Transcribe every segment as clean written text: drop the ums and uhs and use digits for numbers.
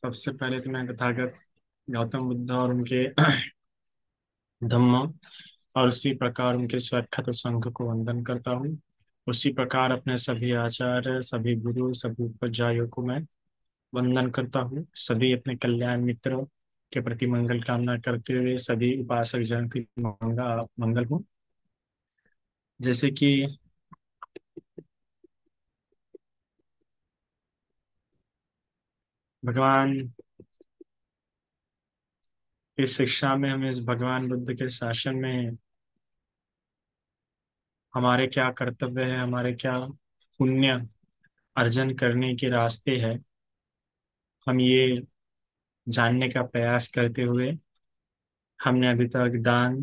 सबसे पहले तो मैं तथागत गौतम बुद्ध और उनके धम्म और उसी प्रकार उनके स्वैच्छिक संघ को वंदन करता हूँ। उसी प्रकार अपने सभी आचार्य, सभी गुरु, सभी उपाध्यायों को मैं वंदन करता हूँ। सभी अपने कल्याण मित्र के प्रति मंगल कामना करते हुए सभी उपासक जन की मंगल हो। जैसे कि भगवान इस शिक्षा में, हमें इस भगवान बुद्ध के शासन में हमारे क्या कर्तव्य है, हमारे क्या पुण्य अर्जन करने के रास्ते हैं, हम ये जानने का प्रयास करते हुए हमने अभी तक दान,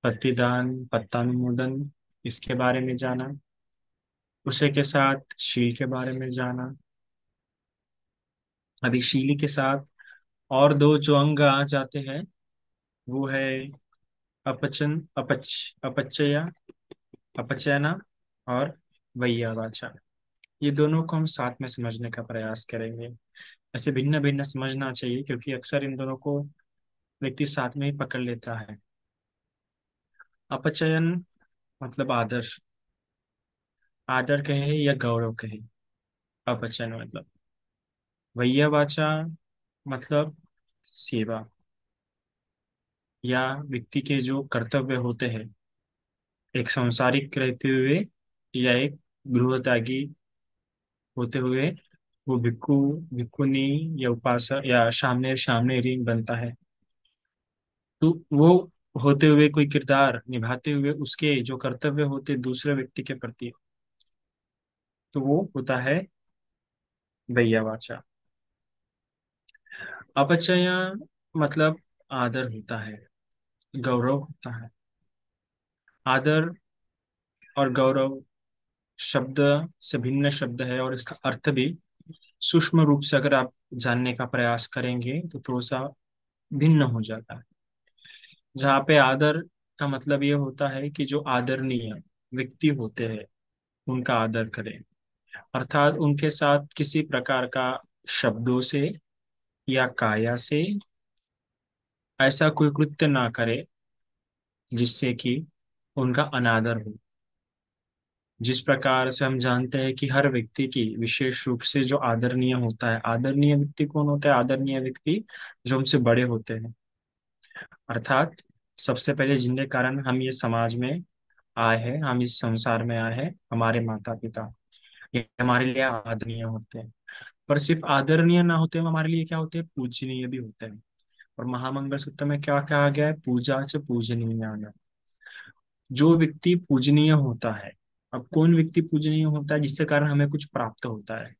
प्रतिदान, पत्तानुमोदन इसके बारे में जाना। उसी के साथ शील के बारे में जाना। अभी शील के साथ और दो जो अंग आ जाते हैं वो है अपचन अपच अपचया अपचयना और वैयावाचा। ये दोनों को हम साथ में समझने का प्रयास करेंगे। ऐसे भिन्न भिन्न समझना चाहिए क्योंकि अक्सर इन दोनों को व्यक्ति साथ में ही पकड़ लेता है। अपचयन मतलब आदर, आदर कहे या गौरव कहे। अपचयन मतलब वैया वाचा मतलब सेवा या व्यक्ति के जो कर्तव्य होते हैं एक सांसारिक रहते हुए या एक गृह त्यागी होते हुए, वो भिक्खु, भिक्खुनी या उपासक या सामने सामने ऋण बनता है। तो वो होते हुए कोई किरदार निभाते हुए उसके जो कर्तव्य होते दूसरे व्यक्ति के प्रति, तो वो होता है वैयावाचा। अपचय मतलब आदर होता है, गौरव होता है। आदर और गौरव शब्द से भिन्न शब्द है और इसका अर्थ भी सूक्ष्म रूप से अगर आप जानने का प्रयास करेंगे तो थोड़ा सा भिन्न हो जाता है। जहाँ पे आदर का मतलब ये होता है कि जो आदरणीय व्यक्ति होते हैं उनका आदर करें, अर्थात उनके साथ किसी प्रकार का शब्दों से या काया से ऐसा कोई कृत्य ना करे जिससे कि उनका अनादर हो। जिस प्रकार से हम जानते हैं कि हर व्यक्ति की विशेष रूप से जो आदरणीय होता है, आदरणीय व्यक्ति कौन होता है? आदरणीय व्यक्ति जो हमसे बड़े होते हैं, अर्थात सबसे पहले जिनके कारण हम ये समाज में आए हैं, हम इस संसार में आए हैं, हमारे माता पिता, ये हमारे लिए आदरणीय होते हैं। पर सिर्फ आदरणीय ना होते हैं, हमारे लिए क्या होते हैं? पूजनीय भी होते हैं। और महामंगल सूत्र में क्या कहा गया है? पूजा से पूजनीय आना। जो व्यक्ति पूजनीय होता है, अब कौन व्यक्ति पूजनीय होता है? जिसके कारण हमें कुछ प्राप्त होता है,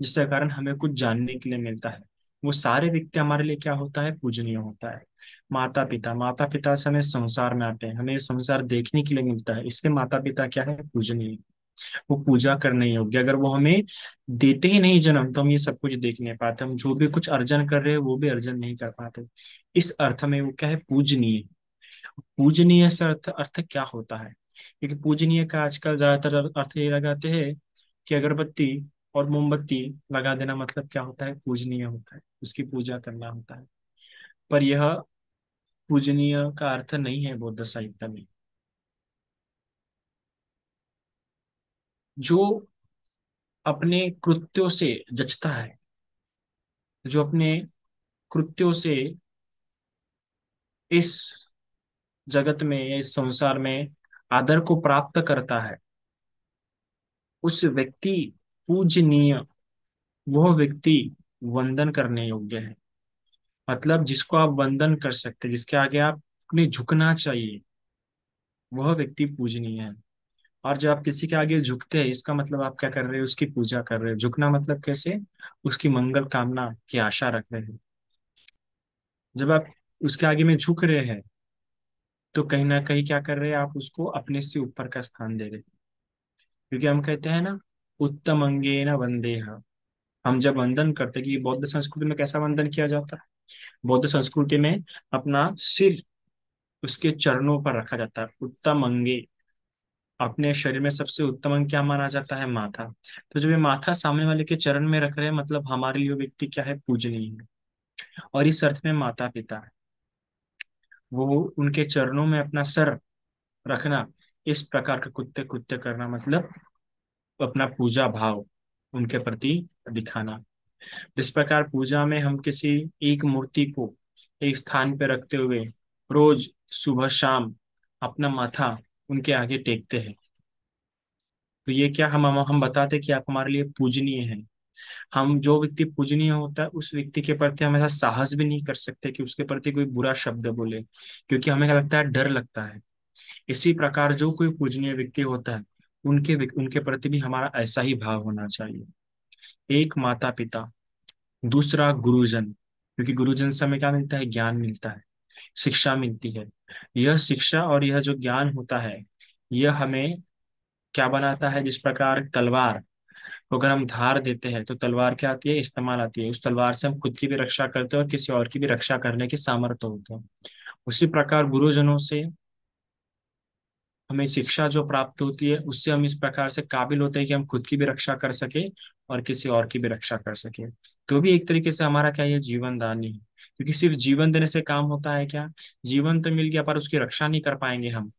जिसके कारण हमें कुछ जानने के लिए मिलता है, वो सारे व्यक्ति हमारे लिए क्या होता है? पूजनीय होता है। माता पिता, माता पिता से हमें संसार में आते हैं, हमें ये संसार देखने के लिए मिलता है, इसलिए माता पिता क्या है? पूजनीय। वो पूजा करने योग्य, अगर वो हमें देते ही नहीं जन्म तो हम ये सब कुछ देख नहीं पाते, हम जो भी कुछ अर्जन कर रहे हैं वो भी अर्जन नहीं कर पाते। इस अर्थ में वो क्या है? पूजनीय। पूजनीय से अर्थ अर्थ क्या होता है? क्योंकि पूजनीय का आजकल ज्यादातर अर्थ ये लगाते हैं कि अगरबत्ती और मोमबत्ती लगा देना मतलब क्या होता है? पूजनीय होता है, उसकी पूजा करना होता है। पर यह पूजनीय का अर्थ नहीं है बौद्ध साहित्य में। जो अपने कृत्यों से जचता है, जो अपने कृत्यों से इस जगत में या इस संसार में आदर को प्राप्त करता है, उस व्यक्ति पूजनीय, वह व्यक्ति वंदन करने योग्य है। मतलब जिसको आप वंदन कर सकते हैं, जिसके आगे आपने झुकना चाहिए, वह व्यक्ति पूजनीय है। और जब आप किसी के आगे झुकते हैं, इसका मतलब आप क्या कर रहे हैं? उसकी पूजा कर रहे हैं। झुकना मतलब कैसे? उसकी मंगल कामना की आशा रख रहे हैं। जब आप उसके आगे में झुक रहे हैं तो कहीं ना कहीं क्या कर रहे हैं? आप उसको अपने से ऊपर का स्थान दे रहे हैं। क्योंकि हम कहते हैं ना, उत्तम अंगेन वंदेह। हम जब वंदन करते हैं, कि बौद्ध संस्कृति में कैसा वंदन किया जाता है? बौद्ध संस्कृति में अपना सिर उसके चरणों पर रखा जाता है। उत्तम अंगे, अपने शरीर में सबसे उत्तम अंग क्या माना जाता है? माथा। तो जब ये माथा सामने वाले के चरण में रख रहे हैं, मतलब हमारे लिए वो व्यक्ति क्या है? पूजनीय है। और इस अर्थ में माता पिता, वो उनके चरणों में अपना सर रखना, इस प्रकार का कृत्य कृत्य करना मतलब अपना पूजा भाव उनके प्रति दिखाना। जिस प्रकार पूजा में हम किसी एक मूर्ति को एक स्थान पर रखते हुए रोज सुबह शाम अपना माथा उनके आगे टेकते हैं, तो ये क्या हम बताते हैं कि आप हमारे लिए पूजनीय हैं। हम जो व्यक्ति पूजनीय होता है उस व्यक्ति के प्रति हम ऐसा साहस भी नहीं कर सकते कि उसके प्रति कोई बुरा शब्द बोले, क्योंकि हमें क्या लगता है, डर लगता है। इसी प्रकार जो कोई पूजनीय व्यक्ति होता है उनके प्रति भी हमारा ऐसा ही भाव होना चाहिए। एक माता पिता, दूसरा गुरुजन, क्योंकि गुरुजन से हमें क्या मिलता है, ज्ञान मिलता है, शिक्षा मिलती है। यह शिक्षा और यह जो ज्ञान होता है, यह हमें क्या बनाता है, जिस प्रकार तलवार को अगर हम धार देते हैं तो तलवार क्या आती है, इस्तेमाल आती है, उस तलवार से हम खुद की भी रक्षा करते हैं और किसी और की भी रक्षा करने के सामर्थ्य होते हैं। उसी प्रकार गुरुजनों से हमें शिक्षा जो प्राप्त होती है उससे हम इस प्रकार से काबिल होते हैं कि हम खुद की भी रक्षा कर सके और किसी और की भी रक्षा कर सके। तो भी एक तरीके से हमारा क्या, ये जीवन दान ही है, क्योंकि सिर्फ जीवन देने से काम होता है क्या, जीवन तो मिल गया पर उसकी रक्षा नहीं कर पाएंगे हम,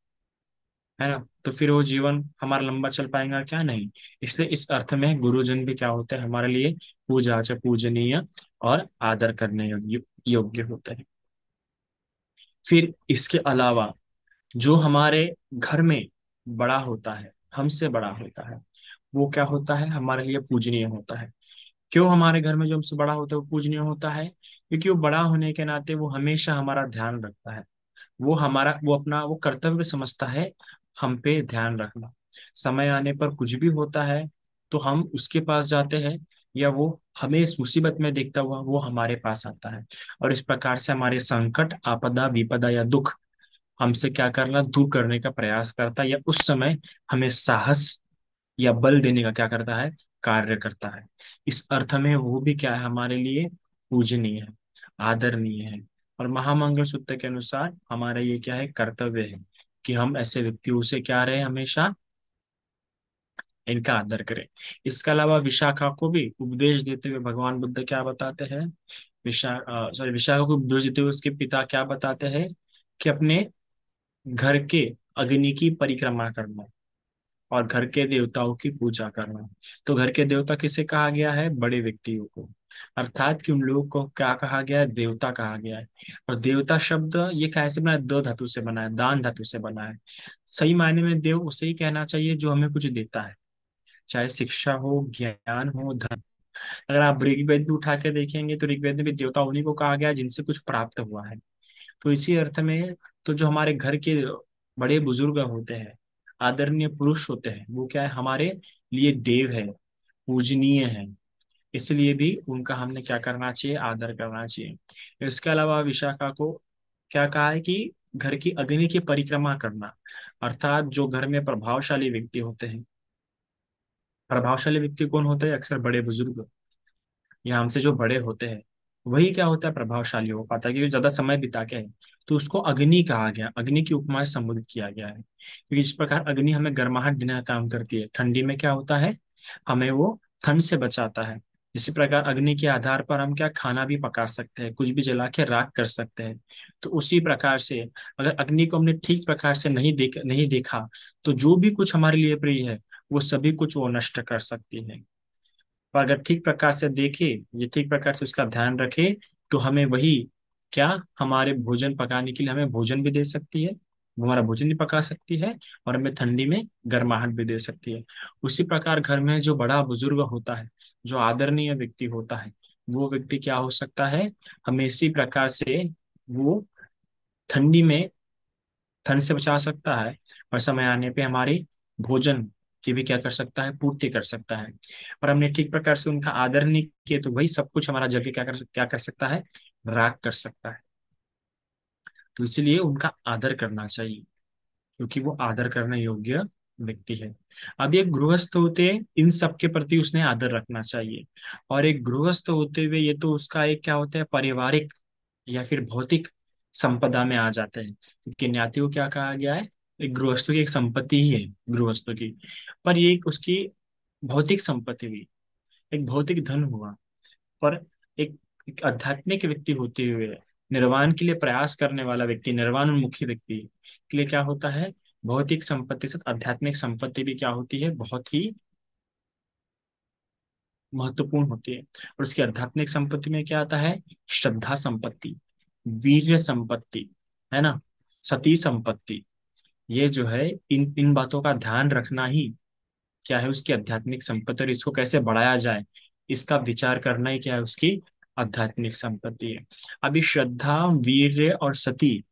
है ना, तो फिर वो जीवन हमारा लंबा चल पाएगा क्या, नहीं। इसलिए इस अर्थ में गुरुजन भी क्या होते हैं हमारे लिए, पूजा से पूजनीय और आदर करने योग्य होते हैं। फिर इसके अलावा जो हमारे घर में बड़ा होता है, हमसे बड़ा होता है, वो क्या होता है, हमारे लिए पूजनीय होता है। क्यों हमारे घर में जो हमसे बड़ा होता है वो पूजनीय होता है, क्योंकि वो बड़ा होने के नाते वो हमेशा हमारा ध्यान रखता है। वो अपना वो कर्तव्य समझता है हम पे ध्यान रखना। समय आने पर कुछ भी होता है तो हम उसके पास जाते हैं, या वो हमें इस मुसीबत में देखता हुआ वो हमारे पास आता है, और इस प्रकार से हमारे संकट आपदा विपदा या दुख हमसे क्या करना, दूर करने का प्रयास करता है, या उस समय हमें साहस या बल देने का क्या करता है, कार्य करता है। इस अर्थ में वो भी क्या है, हमारे लिए पूजनीय है, आदरणीय है। और महामंगल सूत्र के अनुसार हमारा ये क्या है, कर्तव्य है कि हम ऐसे व्यक्तियों से क्या रहे, हमेशा इनका आदर करें। इसके अलावा विशाखा को भी उपदेश देते हुए भगवान बुद्ध क्या बताते हैं, विशाखा को उपदेश देते हुए उसके पिता क्या बताते हैं, कि अपने घर के अग्नि की परिक्रमा करना और घर के देवताओं की पूजा करना। तो घर के देवता किसे कहा गया है, बड़े व्यक्तियों को, अर्थात कि उन लोगों को क्या कहा गया है, देवता कहा गया है। और देवता शब्द ये कैसे बना है, दो धातु से बना है, दान धातु से बना है। सही मायने में देव उसे ही कहना चाहिए जो हमें कुछ देता है, चाहे शिक्षा हो, ज्ञान हो, धन। अगर आप ऋग्वेद भी उठा के देखेंगे तो ऋग्वेद में भी देवता उन्हीं को कहा गया है जिनसे कुछ प्राप्त हुआ है। तो इसी अर्थ में तो जो हमारे घर के बड़े बुजुर्ग होते हैं, आदरणीय पुरुष होते हैं, वो क्या है, हमारे लिए देव है, पूजनीय है। इसलिए भी उनका हमने क्या करना चाहिए, आदर करना चाहिए। इसके अलावा विशाखा को क्या कहा है कि घर की अग्नि की परिक्रमा करना, अर्थात जो घर में प्रभावशाली व्यक्ति होते हैं, प्रभावशाली व्यक्ति कौन होते हैं, अक्सर बड़े बुजुर्ग या हमसे जो बड़े होते हैं, वही क्या होता है, प्रभावशाली हो पाता है, क्योंकि ज्यादा समय बिता के है। तो उसको अग्नि कहा गया, अग्नि की उपमा से संबोधित किया गया है, क्योंकि इस प्रकार अग्नि हमें गर्माहट देने का काम करती है, ठंडी में क्या होता है, हमें वो ठंड से बचाता है। इसी प्रकार अग्नि के आधार पर हम क्या खाना भी पका सकते हैं, कुछ भी जला के राख कर सकते हैं। तो उसी प्रकार से अगर अग्नि को हमने ठीक प्रकार से नहीं देखा, तो जो भी कुछ हमारे लिए प्रिय है वो सभी कुछ वो नष्ट कर सकती है। और अगर ठीक प्रकार से देखे, ये ठीक प्रकार से उसका ध्यान रखे, तो हमें वही क्या, हमारे भोजन पकाने के लिए हमें भोजन भी दे सकती है, वो हमारा भोजन भी पका सकती है, और हमें ठंडी में गर्माहट भी दे सकती है। उसी प्रकार घर में जो बड़ा बुजुर्ग होता है, जो आदरणीय व्यक्ति होता है, वो व्यक्ति क्या हो सकता है, हमें इसी प्रकार से वो ठंडी में ठंड से बचा सकता है, और समय आने पे हमारी भोजन की भी क्या कर सकता है, पूर्ति कर सकता है। और हमने ठीक प्रकार से उनका आदर नहीं किए तो वही सब कुछ हमारा जगह क्या कर सकता है, राग कर सकता है। तो इसीलिए उनका आदर करना चाहिए, क्योंकि वो आदर करने योग्य व्यक्ति है। अब एक गृहस्थ होते इन सब के प्रति उसने आदर रखना चाहिए। और एक गृहस्थ होते हुए ये तो उसका एक क्या होता है, पारिवारिक या फिर भौतिक संपदा में आ जाते हैं, क्योंकि न्याती को क्या कहा गया है, एक गृहस्थों की एक संपत्ति ही है, गृहस्थों की। पर ये एक उसकी भौतिक संपत्ति हुई, एक भौतिक धन हुआ। पर एक एक आध्यात्मिक व्यक्ति होते हुए निर्वाण के लिए प्रयास करने वाला व्यक्ति, निर्वाण उन्मुखी व्यक्ति के लिए क्या होता है, भौतिक संपत्ति से आध्यात्मिक संपत्ति भी क्या होती है, बहुत ही महत्वपूर्ण होती है। और उसकी आध्यात्मिक संपत्ति में क्या आता है, श्रद्धा संपत्ति, वीर्य संपत्ति, है ना, सती संपत्ति। ये जो है, इन इन बातों का ध्यान रखना ही क्या है उसकी आध्यात्मिक संपत्ति, और इसको कैसे बढ़ाया जाए इसका विचार करना ही क्या है उसकी आध्यात्मिक संपत्ति है। अभी श्रद्धा, वीर्य और सती,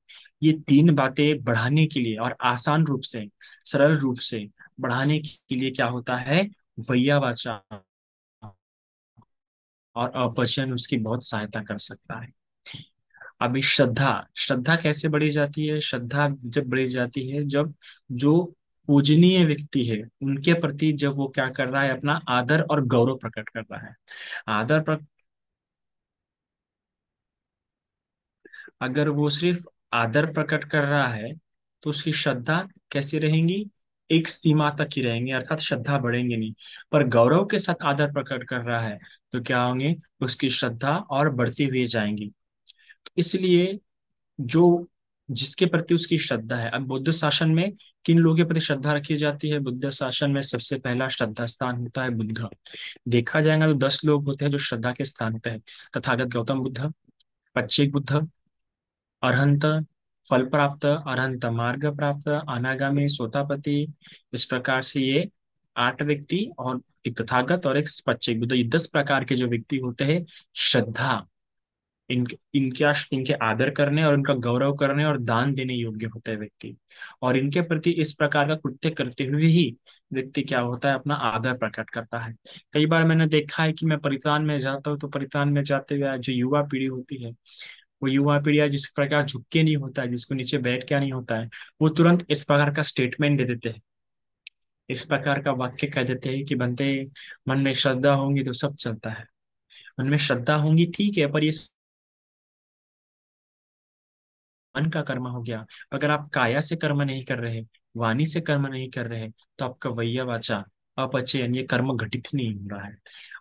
ये तीन बातें बढ़ाने के लिए और आसान रूप से, सरल रूप से बढ़ाने के लिए क्या होता है, वैयावाचा और अपचयन उसकी बहुत सहायता कर सकता है। अभी श्रद्धा, श्रद्धा कैसे बढ़ी जाती है, श्रद्धा जब बढ़ी जाती है जब जो पूजनीय व्यक्ति है उनके प्रति जब वो क्या कर रहा है, अपना आदर और गौरव प्रकट कर रहा है। आदर प्र, अगर वो सिर्फ आदर प्रकट कर रहा है तो उसकी श्रद्धा कैसी रहेंगी, एक सीमा तक ही रहेंगी, अर्थात श्रद्धा बढ़ेंगे नहीं। पर गौरव के साथ आदर प्रकट कर रहा है तो क्या होंगे, उसकी श्रद्धा और बढ़ती हुई जाएंगी। इसलिए जो जिसके प्रति उसकी श्रद्धा है, अब बुद्ध शासन में किन लोगों के प्रति श्रद्धा रखी जाती है, बुद्ध शासन में सबसे पहला श्रद्धा स्थान होता है बुद्ध। देखा जाएगा तो 10 लोग होते हैं जो श्रद्धा के स्थान होते हैं, तथागत गौतम बुद्ध, पच्चीक बुद्ध, अरहंत, फल प्राप्त, अरहंत मार्ग प्राप्त, अनागामी, सोतापति। इस प्रकार से ये 8 व्यक्ति और एक तथागत और एक पच्चीक बुद्ध, ये 10 प्रकार के जो व्यक्ति होते हैं, श्रद्धा, इनके आदर करने और इनका गौरव करने और दान देने योग्य होता है व्यक्ति। और इनके प्रति इस प्रकार का कृत्य करते हुए ही व्यक्ति क्या होता है, अपना आदर प्रकट करता है। कई बार मैंने देखा है कि मैं परित्राण में जाता हूँ तो परित्राण में जाते हुए जो युवा पीढ़ी होती है, वो युवा पीढ़ी जिस प्रकार झुक के नहीं होता है, जिसको नीचे बैठ के नहीं होता है, वो तुरंत इस प्रकार का स्टेटमेंट दे देते हैं, इस प्रकार का वाक्य कह देते हैं कि बनते, मन में श्रद्धा होंगी तो सब चलता है। मन में श्रद्धा होंगी ठीक है, पर ये मन का कर्म हो गया। अगर आप काया से कर्म नहीं कर रहे, वाणी से कर्म नहीं कर रहे, तो आपका वैया वाचा, अपचयन, ये कर्म घटित नहीं हो रहा है।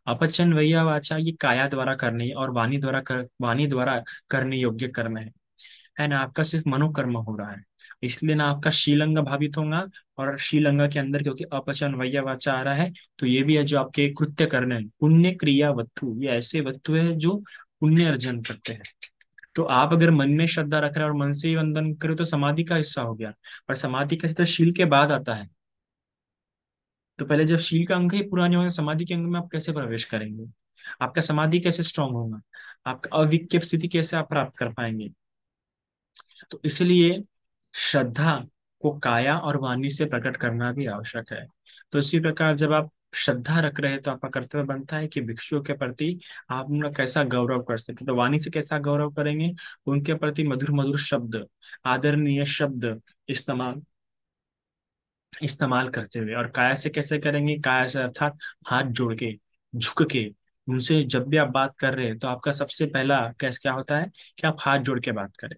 अपचयन वैया वाचा ये काया द्वारा करने और वाणी द्वारा करने योग्य कर्म है ना, आपका सिर्फ मनोकर्म हो रहा है। इसलिए ना आपका शीलंग भावित होगा। और शीलंग के अंदर क्योंकि अपचन वैया वाचा आ रहा है, तो ये भी है जो आपके कृत्य करने हैं, पुण्य क्रिया वस्तु, ये ऐसे वस्तु है जो पुण्य अर्जन करते हैं। तो आप अगर मन में श्रद्धा रख रहे हैं और मन से ही वंदन करो तो समाधि का हिस्सा हो गया। पर समाधि कैसे, तो शील के बाद आता है। तो पहले जब शील का अंग ही पुराने होंगे, समाधि के अंग में आप कैसे प्रवेश करेंगे, आपका समाधि कैसे स्ट्रांग होगा, आपका अविक्षेप स्थिति कैसे आप प्राप्त कर पाएंगे। तो इसलिए श्रद्धा को काया और वाणी से प्रकट करना भी आवश्यक है। तो इसी प्रकार जब आप श्रद्धा रख रहे हैं तो आपका कर्तव्य बनता है कि भिक्षुओं के प्रति आप उनका कैसा गौरव कर सकते, तो वाणी से कैसा गौरव करेंगे, उनके प्रति मधुर मधुर शब्द, आदरणीय शब्द इस्तेमाल इस्तेमाल करते हुए। और काया से कैसे करेंगे, काया से अर्थात हाथ जोड़ के, झुक के, उनसे जब भी आप बात कर रहे हैं तो आपका सबसे पहला कैसे क्या होता है कि आप हाथ जोड़ के बात करें।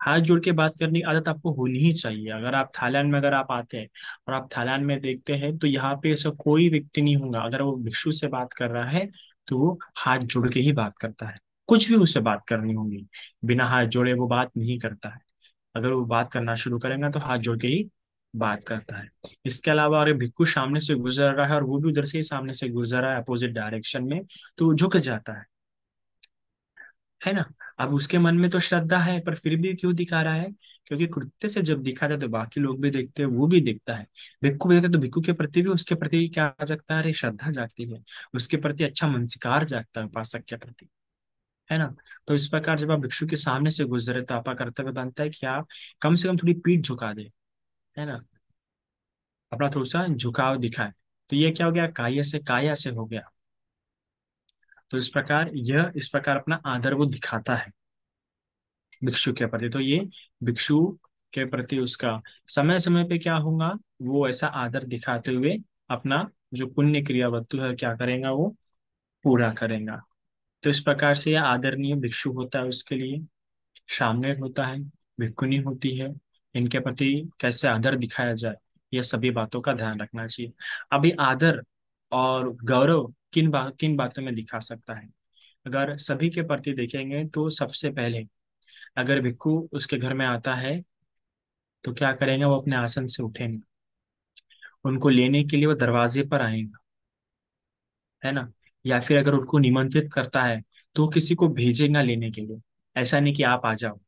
हाथ जोड़ के बात करने की आदत आपको होनी ही चाहिए। अगर आप थाईलैंड में अगर आप आते हैं और आप थाईलैंड में देखते हैं तो यहाँ पे ऐसा कोई व्यक्ति नहीं होगा, अगर वो भिक्षु से बात कर रहा है तो वो हाथ जोड़ के ही बात करता है। कुछ भी उससे बात करनी होगी, बिना हाथ जोड़े वो बात नहीं करता है। अगर वो बात करना शुरू करेगा तो हाथ जोड़ के ही बात करता है। इसके अलावा अगर भिक्षु सामने से गुजर रहा है और वो भी उधर से ही सामने से गुजर रहा है अपोजिट डायरेक्शन में, तो वो झुक जाता है ना। अब उसके मन में तो श्रद्धा है पर फिर भी क्यों दिखा रहा है, क्योंकि कृत्य से जब दिखाता है तो बाकी लोग भी देखते हैं, वो भी देखता है। भिक्खु भी देखते हैं तो भिक्खु के प्रति भी उसके प्रति क्या जागता है, अरे श्रद्धा जागती है, उसके प्रति अच्छा मनस्कार जागता है उपासक के प्रति, है ना। तो इस प्रकार जब आप भिक्षु के सामने से गुजरे तो आपका कर्तव्य बनता है कि आप कम से कम थोड़ी पीठ झुका दे, है ना, अपना थोड़ा सा झुकाव दिखाए। तो ये क्या हो गया, काया से हो गया। तो इस प्रकार अपना आदर वो दिखाता है भिक्षु के प्रति। तो ये भिक्षु के प्रति उसका समय समय पे क्या होगा, वो ऐसा आदर दिखाते हुए अपना जो पुण्य क्रिया वस्तु है क्या करेगा, वो पूरा करेगा। तो इस प्रकार से यह आदरणीय भिक्षु होता है, उसके लिए सामने होता है, भिक्षुनी होती है, इनके प्रति कैसे आदर दिखाया जाए, यह सभी बातों का ध्यान रखना चाहिए। अभी आदर और गौरव किन बातों में दिखा सकता है, अगर सभी के प्रति देखेंगे तो सबसे पहले अगर भिक्खु उसके घर में आता है तो क्या करेंगे, वो अपने आसन से उठेंगे, उनको लेने के लिए वो दरवाजे पर आएंगे, है ना। या फिर अगर उनको निमंत्रित करता है तो किसी को भेजेगा लेने के लिए, ऐसा नहीं कि आप आ जाओ।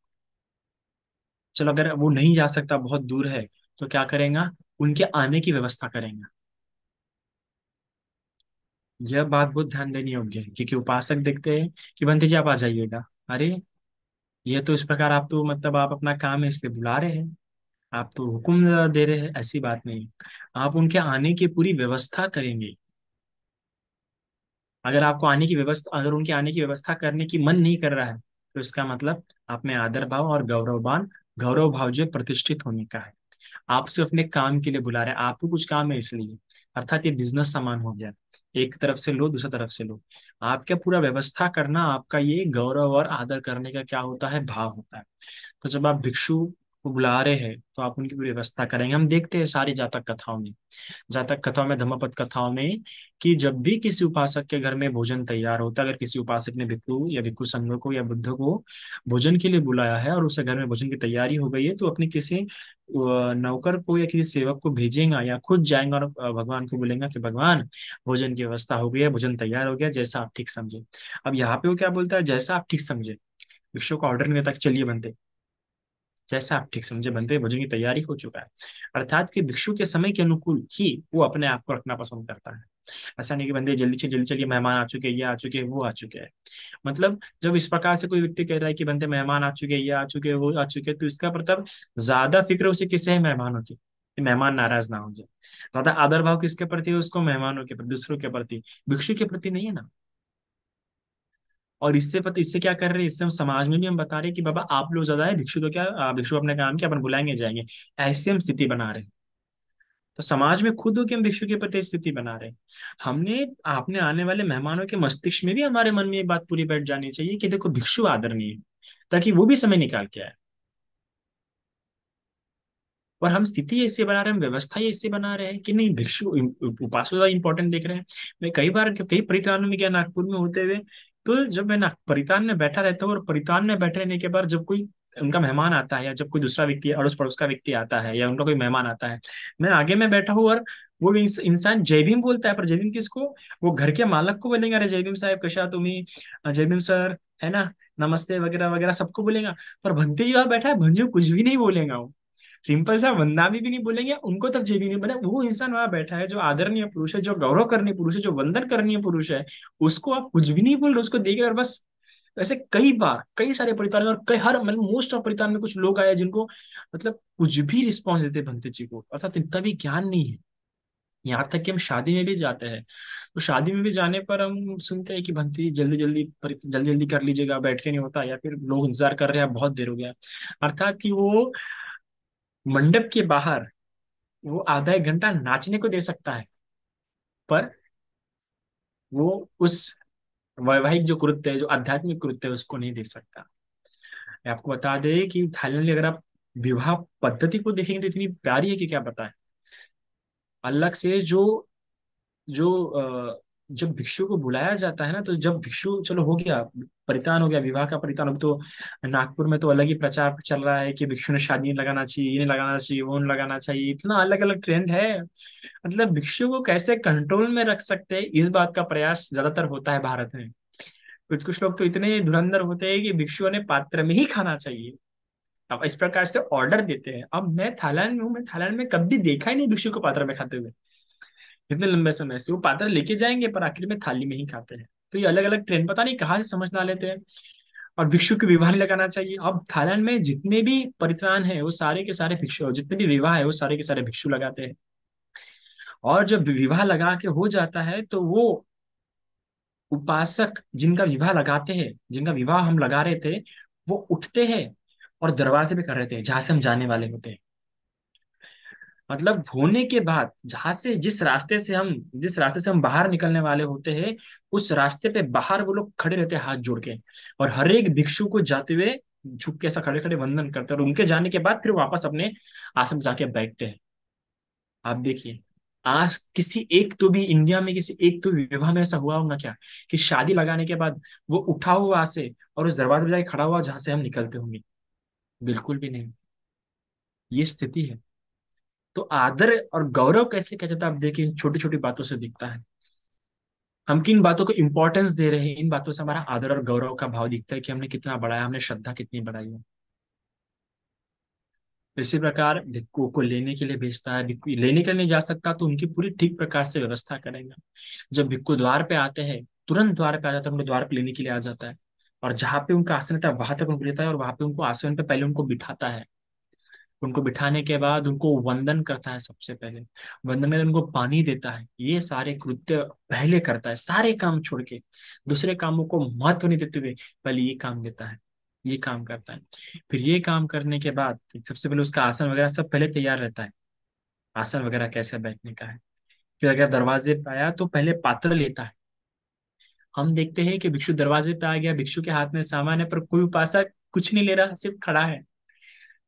चलो अगर वो नहीं जा सकता, बहुत दूर है, तो क्या करेगा, उनके आने की व्यवस्था करेंगे। यह बात बहुत ध्यान देनी योग्य है, क्योंकि उपासक देखते हैं कि बंटी जी आप आ जाइएगा। अरे, ये तो इस प्रकार आप तो मतलब आप अपना काम है इसलिए बुला रहे हैं, आप तो हुक्म दे रहे हैं, ऐसी बात नहीं। आप उनके आने की पूरी व्यवस्था करेंगे। अगर आपको आने की व्यवस्था, अगर उनके आने की व्यवस्था करने की मन नहीं कर रहा है, तो इसका मतलब आप में आदर भाव और गौरव भाव जो है प्रतिष्ठित होने का है। आप सिर्फ अपने काम के लिए बुला रहे हैं, आपको कुछ काम है इसलिए, अर्थात ये बिजनेस सामान हो गया। एक तरफ से लो, दूसरी तरफ से लो। आपका पूरा व्यवस्था करना, आपका ये गौरव और आदर करने का क्या होता है, भाव होता है। तो जब आप भिक्षु को बुला रहे हैं तो आप उनकी पूरी व्यवस्था करेंगे। हम देखते हैं सारी जातक कथाओं में, जातक कथाओं में, धम्मपद कथाओं में, कि जब भी किसी उपासक के घर में भोजन तैयार होता है, अगर किसी उपासक ने भिक्षु या भिक्षु संघ को या बुद्ध को भोजन के लिए बुलाया है और उसके घर में भोजन की तैयारी हो गई है, तो अपने किसी नौकर को या किसी सेवक को भेजेगा या खुद जाएंगा और भगवान को बोलेगा कि भगवान, भोजन की व्यवस्था हो गई है, भोजन तैयार हो गया, जैसा आप ठीक समझे। अब यहाँ पे वो क्या बोलता है, जैसा आप ठीक समझे। भिक्षु को ऑर्डर नहीं देता कि चलिए बनते, जैसा आप ठीक समझे बनते, भोजन की तैयारी हो चुका है। अर्थात कि भिक्षु के समय के अनुकूल ही वो अपने आप को रखना पसंद करता है। ऐसा नहीं कि बंदे जल्दी से जल्दी चलिए, मेहमान आ चुके हैं, ये आ चुके हैं, वो आ चुके हैं। मतलब जब इस प्रकार से कोई व्यक्ति कह रहा है कि बंदे मेहमान आ चुके हैं, ये आ चुके हैं, वो आ चुके हैं, तो इसका मतलब ज्यादा फिक्र उसे किससे है, मेहमानों की, कि मेहमान नाराज ना हो जाए। ज्यादा आदर भाव किसके प्रति है, उसको मेहमानों के प्रति, दूसरों के प्रति, भिक्षु के प्रति नहीं है ना। और इससे पता, इससे क्या कर रहे हैं, इससे हम समाज में भी हम बता रहे हैं कि बाबा आप लोग ज्यादा है, भिक्षु तो क्या, भिक्षु अपने काम किया, अपन बुलाएंगे जाएंगे, ऐसी हम स्थिति बना रहे हैं। तो समाज में खुद हो के हम भिक्षु के प्रति स्थिति बना रहे हैं। हमने आपने आने वाले मेहमानों के मस्तिष्क में भी हमारे मन में एक बात पूरी बैठ जानी चाहिए कि देखो भिक्षु आदरणीय है, ताकि वो भी समय निकाल के आए। और हम स्थिति ऐसे बना रहे हैं, हम व्यवस्था ही ऐसे बना रहे हैं कि नहीं, भिक्षु उपासना ज्यादा इंपॉर्टेंट देख रहे हैं। मैं कई बार कई परितानों में गया नागपुर में होते हुए, तो जब मैं ना परितान में बैठा रहता हूँ और परितान में बैठे रहने के बाद जब कोई उनका मेहमान आता है या जब कोई दूसरा व्यक्ति अड़ोस पड़ोस का व्यक्ति आता है या उनका कोई मेहमान आता है, मैं आगे में बैठा हूँ और वो इंसान जय भीम बोलता है, पर जय भीम किसको, वो घर के मालक को बोलेंगे, अरे जय भीम साहब कशा तुम्ही, जय भीम सर, है ना, नमस्ते वगैरह वगैरह सबको बोलेगा। पर भंते जो यहाँ बैठा है, भंजू कुछ भी नहीं बोलेगा, वो सिंपल सा वंदना भी नहीं बोलेंगे, उनको तक जे भी नहीं बोले। वो इंसान वहां बैठा है जो आदरणीय पुरुष है, जो गौरव करनीय पुरुष है, जो वंदन करनीय पुरुष है, उसको आप कुछ भी नहीं बोल रहे, उसको देख और बस। ऐसे कई बार कई सारे परितान में, और कई हर मतलब मोस्ट ऑफ परितान में कुछ लोग आए जिनको मतलब कुछ भी रिस्पॉन्स देते भंते जी को, अर्थात इतना भी ज्ञान नहीं है। यहाँ तक कि हम शादी में भी जाते हैं, तो शादी में भी जाने पर हम सुनते हैं कि भंती जल्दी जल्दी जल्दी जल्दी कर लीजिएगा, बैठ के नहीं होता, या फिर लोग इंतजार कर रहे हैं, बहुत देर हो गया। अर्थात कि वो मंडप के बाहर वो आधा एक घंटा नाचने को दे सकता है, पर वो उस वैवाहिक जो कृत्य है, जो आध्यात्मिक कृत्य है, उसको नहीं दे सकता। मैं आपको बता दें कि थाईलैंड में अगर आप विवाह पद्धति को देखेंगे तो इतनी प्यारी है कि क्या बताएं। अलग से जो जो जब भिक्षु को बुलाया जाता है ना, तो जब भिक्षु चलो हो गया, परितान हो गया, विवाह का परितान। अब तो नागपुर में तो अलग ही प्रचार चल रहा है कि भिक्षु ने शादी नहीं लगाना चाहिए, ये नहीं लगाना चाहिए, वो नहीं लगाना चाहिए, इतना अलग अलग ट्रेंड है। मतलब भिक्षु को कैसे कंट्रोल में रख सकते हैं, इस बात का प्रयास ज्यादातर होता है भारत में। कुछ कुछ लोग तो इतने धुरंधर होते हैं कि भिक्षुओं ने पात्र में ही खाना चाहिए। अब इस प्रकार से ऑर्डर देते हैं। अब मैं थाईलैंड में हूँ, मैं थाईलैंड में कभी देखा ही नहीं भिक्षु को पात्र में खाते हुए। इतने लंबे समय से वो पात्र लेके जाएंगे पर आखिर में थाली में ही खाते हैं। तो ये अलग अलग ट्रेंड पता नहीं कहाँ से समझ ना लेते हैं। और भिक्षु की विवाह नहीं लगाना चाहिए। अब थाईलैंड में जितने भी परित्राण है वो सारे के सारे भिक्षु, जितने भी विवाह है वो सारे के सारे भिक्षु लगाते हैं। और जब विवाह लगा के हो जाता है तो वो उपासक जिनका विवाह लगाते हैं, जिनका विवाह हम लगा रहे थे, वो उठते हैं और दरवाजे पे कर रहे थे जहां से हम जाने वाले होते हैं। मतलब होने के बाद जहां से जिस रास्ते से हम बाहर निकलने वाले होते हैं, उस रास्ते पे बाहर वो लोग खड़े रहते हैं हाथ जोड़ के, और हर एक भिक्षु को जाते हुए झुक के ऐसा खड़े खड़े वंदन करते हैं, और उनके जाने के बाद फिर वापस अपने आसन में जाके बैठते हैं। आप देखिए, आज किसी एक तो भी इंडिया में किसी एक तो विवाह में ऐसा हुआ होगा क्या कि शादी लगाने के बाद वो उठा हुआ वहां से और उस दरवाजे पे जाके खड़ा हुआ जहां से हम निकलते होंगे? बिल्कुल भी नहीं। ये स्थिति है। तो आदर और गौरव कैसे क्या जाता है, आप देखिए इन छोटी छोटी बातों से दिखता है। हम किन बातों को इंपॉर्टेंस दे रहे हैं, इन बातों से हमारा आदर और गौरव का भाव दिखता है कि हमने कितना बढ़ाया, हमने श्रद्धा कितनी बढ़ाई है। इसी प्रकार भिक्खुओं को लेने के लिए भेजता है, भिक्खु लेने के लिए नहीं जा सकता तो उनकी पूरी ठीक प्रकार से व्यवस्था करेंगे। जब भिक्खु द्वार पे आते हैं, तुरंत द्वार पे आ जाता है, उनको द्वार पे लेने के लिए आ जाता है। और जहाँ पे उनका आसन रहता है वहां तक उनको लेता है, और वहां पे उनको आसन पे पहले उनको बिठाता है। उनको बिठाने के बाद उनको वंदन करता है सबसे पहले। वंदन में उनको पानी देता है, ये सारे कृत्य पहले करता है, सारे काम छोड़ के, दूसरे कामों को महत्व नहीं देते हुए पहले ये काम देता है, ये काम करता है। फिर ये काम करने के बाद सबसे पहले उसका आसन वगैरह सब पहले तैयार रहता है, आसन वगैरह कैसे बैठने का है। फिर अगर दरवाजे पे आया तो पहले पात्र लेता है। हम देखते हैं कि भिक्षु दरवाजे पे आ गया, भिक्षु के हाथ में सामान है, पर कोई उपासक कुछ नहीं ले रहा, सिर्फ खड़ा है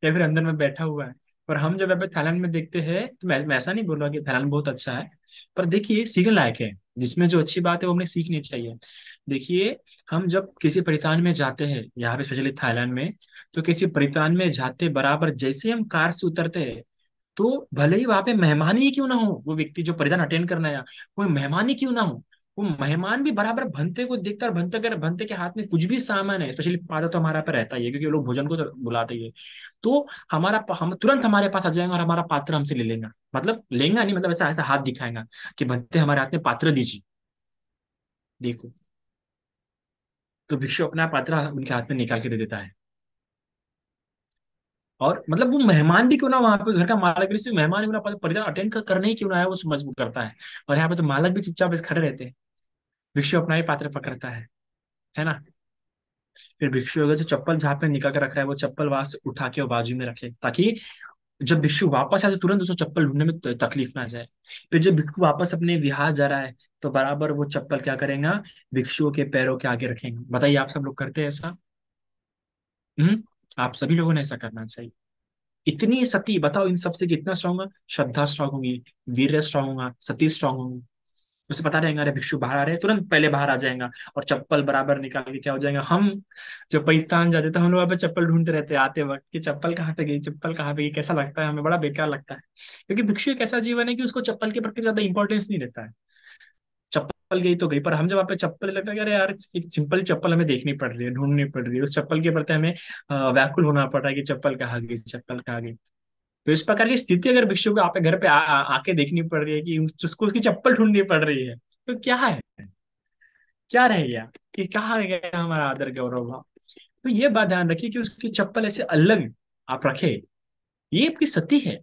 या फिर अंदर में बैठा हुआ है। पर हम जब यहाँ पे थाईलैंड में देखते हैं तो मैं ऐसा नहीं बोल रहा कि थाईलैंड बहुत अच्छा है, पर देखिए सीखने लायक है। जिसमें जो अच्छी बात है वो हमें सीखनी चाहिए। देखिए, हम जब किसी परिधान में जाते हैं यहाँ पे स्पेशली थाईलैंड में, तो किसी परिधान में जाते बराबर जैसे हम कार से उतरते हैं, तो भले ही वहां पे मेहमान ही क्यों ना हो, वो व्यक्ति जो परिधान अटेंड करना है, कोई मेहमान ही क्यों ना हो, वो मेहमान भी बराबर भंते को देखता है। और भंते अगर भंते के हाथ में कुछ भी सामान है, स्पेशली पादा तो हमारा पे रहता ही है क्योंकि वो लोग भोजन को तो बुलाते ही है, तो हम तुरंत हमारे पास आ जाएगा और हमारा पात्र हमसे ले लेगा। मतलब लेंगा नहीं, मतलब ऐसा ऐसा हाथ दिखाएगा कि भंते हमारे हाथ में पात्र दीजिए, देखो। तो भिक्षु अपना पात्र उनके हाथ में निकाल के दे देता है। और मतलब वो मेहमान भी क्यों ना, वहां पे उस घर का मालिक भी सिर्फ मेहमान ही क्यों ना, परिवार अटेंड करने ही क्यों ना है, वो समझ वो करता है। और यहाँ पे तो मालक भी चुपचाप बस खड़े रहते हैं। भिक्षु अपना ही पात्र पकड़ता है ना। फिर भिक्षु अगर जो चप्पल जहाँ पे निकल कर रख रहा है वो चप्पल वहां से उठा के वो बाजू में रखे, ताकि जब भिक्षु वापस आए तो तुरंत उसको चप्पल ढूंढने में तकलीफ ना जाए। फिर जब भिक्षु वापस अपने विहार जा रहा है तो बराबर वो चप्पल क्या करेगा, भिक्षुओं के पैरों के आगे रखेंगे। बताइए आप सब लोग करते हैं ऐसा? हम्म। आप सभी लोगों ने ऐसा करना चाहिए। इतनी सती बताओ, इन सबसे कितना स्ट्रांग है, श्रद्धा स्ट्रांग होगी, वीर्य स्ट्रांग होगा, सती स्ट्रांग होगी। उसे पता रहेगा अरे भिक्षु बाहर आ रहे हैं, तुरंत पहले बाहर आ जाएगा और चप्पल बराबर निकाल के क्या हो जाएगा। हम जब पैतान जाते तो हम लोग वहाँ पे चप्पल ढूंढते रहते हैं आते वक्त कि चप्पल कहाँ पे गई, चप्पल कहाँ पे गई। कैसा लगता है हमें, बड़ा बेकार लगता है। क्योंकि भिक्षु एक ऐसा जीवन है कि उसको चप्पल के प्रति ज्यादा इंपॉर्टेंस नहीं देता है। चप्पल गई तो गई, पर हम जब वहाँ पे चप्पल लगता है कि अरे यार एक सिंपल चप्पल हमें देखनी पड़ रही है, ढूंढनी पड़ रही है, उस चप्पल के प्रति हमें व्याकुल होना पड़ रहा है कि चप्पल कहाँ गई, चप्पल कहाँ गई। तो इस प्रकार की स्थिति अगर भिक्षु को आप घर पे आके देखनी पड़ रही है कि उसको उसकी चप्पल ढूंढनी पड़ रही है, तो क्या है, क्या रह गया, कि कहाँ रह गया हमारा आदर गौरव भाव। तो ये बात ध्यान रखिए कि उसकी चप्पल ऐसे अलग आप रखे, ये आपकी सती है।